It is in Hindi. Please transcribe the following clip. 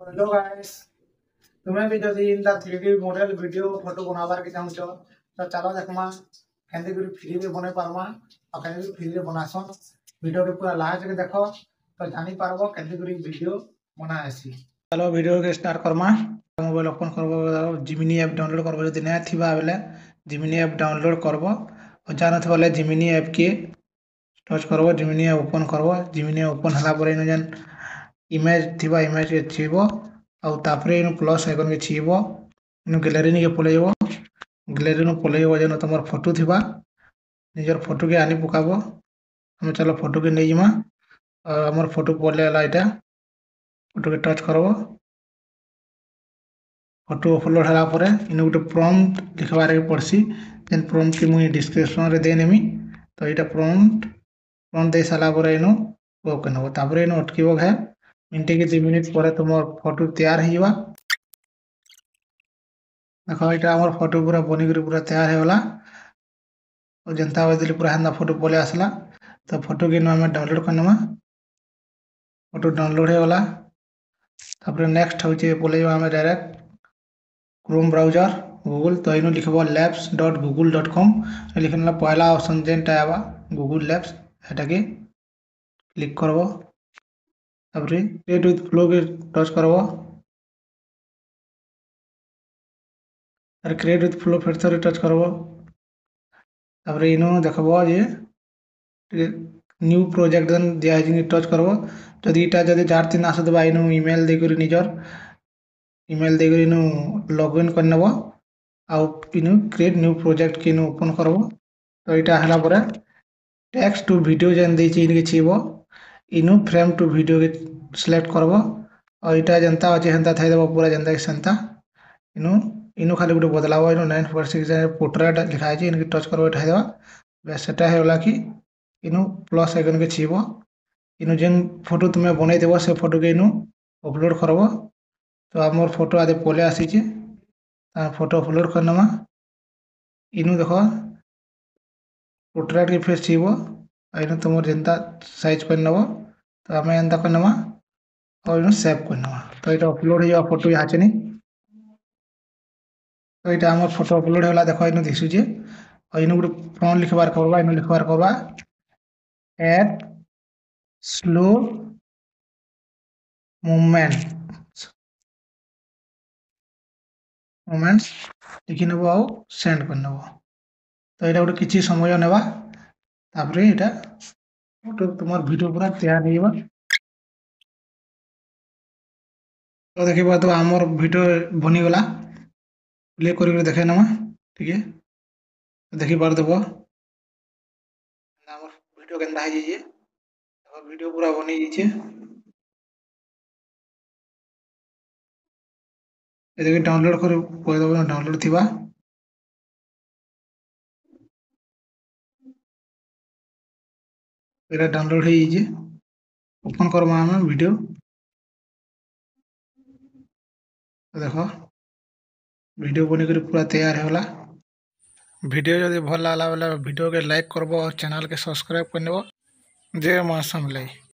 Hello guys. तुम्हें भी जदि इनका 3D मॉडल वीडियो फोटो बनाबार के चाहूछ तो चलो देखमा केंदे गुरी फ्री रे बने पारमा और केंदे फ्री रे बनासन। वीडियो के पूरा लास्ट के देखो तो जानी पारबो केंदे गुरी वीडियो बना आसी। चलो वीडियो के स्टार्ट करमा। मोबाइल ओपन करबो, जिमिनी ऐप डाउनलोड करबो। जदि नया थिबा बेले जिमिनी ऐप डाउनलोड करबो और जानत वाले जिमिनी ऐप के टच करबो। जिमिनी ऐप ओपन करबो। जिमिनी ऐप ओपन हला पर इन जन इमेज थिबा इमेज के छीबो और तापरे इन प्लस आइकन के छीबो। इन गैलरी के पलेइबो। गैलरी नु पलेइबो जन तमर फोटो थिबा निजर फोटो के आनी पकाबो। हम चलो फोटो के नै जिमा और हमर फोटो पले आला इटा फोटो के टच करबो। फोटो अपलोड हला पर इन गोटे प्रॉम्प्ट लिखबार के पड़सी। जेन प्रॉम्प्ट के मुई डिस्क्रिप्शन रे दे नेमी। तो इटा प्रॉम्प्ट दे साला पर इनो ओके नबो। तापरे इनो अटकीबो है मिनटे के 2 मिनट पर तुम फोटो तैयार होइबा। देखो इटा हमर फोटो पूरा बनिक पूरा तैयार होगला और जनता बदली पूरा हंदा फोटो पले आसला। तो फोटो के हमें डाउनलोड करनमा। फोटो डाउनलोड होगला। तापरे नेक्स्ट होचे पलेइबा हमें डायरेक्ट क्रोम ब्राउजर गूगल। तो इनो लिखबो labs.google.com लिखनला पहला ऑप्शन जेनटा आबा गूगल लैब्स एटा के क्लिक करबो। तापरे क्रिएट विथ फ्लो के टच करबो। और क्रिएट विथ फ्लो फिर से टच करबो। तापरे इनो देखबो जे न्यू प्रोजेक्ट दिया है टच करबो। जदि इटा जदि जार दिन आसुदबा इनु ईमेल देकर निजर ईमेल देकर इनु लॉगिन करनबो आउ इनु क्रिएट न्यू प्रोजेक्ट के इनु ओपन करबो। तो इटा हला परे टेक्स्ट टू वीडियो जेन देछि इनके छीबो। इनु फ्रेम टू वीडियो के सिलेक्ट करबो और इटा जनता अछि हंता थाई देबो पूरा जनता के संता। इनु इनु खाली गुटे बदलाव इनु 9% पोर्ट्रेट लिखा है इनके टच करबो उठाई देबा। बस सेटा हेला कि इनु प्लस आइकन के छीबो। इनु जेन फोटो तुमे बनै देबो से फोटो के इनु अपलोड करबो। तो हमर फोटो आदे पले आसी जे फोटो अपलोड करनमा। इनु देखो पोर्ट्रेट के फेस छीबो इनु तुमर जनता साइज कर नबो। तो हमें एंता करनमा और इनु सेव करनमा। तो इटा अपलोड होया फोटो यहाँ चनी। तो इटा हमर फोटो अपलोड होला देखो इनु दिसु जे और इनु गुटे प्रॉम्प्ट लिखबार करबा। इनु लिखबार करबा एड स्लो मोमेंट्स लिखि नबो आउ सेंड कर नबो। तो इटा गोटे किछि समय नेबा। तापरे इटा फोटो तुमर वीडियो पूरा तैयार होइबा। तो देखिबा तो हमर वीडियो बनि गला। प्ले करि देखे नमा ठीक है। देखि पार देबो हमर वीडियो केनता है जे वीडियो पूरा बनि जे ए देखि डाउनलोड कर कोइ देबो डाउनलोड थिबा। एरा डाउनलोड है जे ओपन करबा हम वीडियो। देखो वीडियो बनि कर पूरा तैयार होला। वीडियो जदि भल लागला बेले वीडियो के लाइक करबो और चैनल के सब्सक्राइब करनेबो। जय मां समलाई।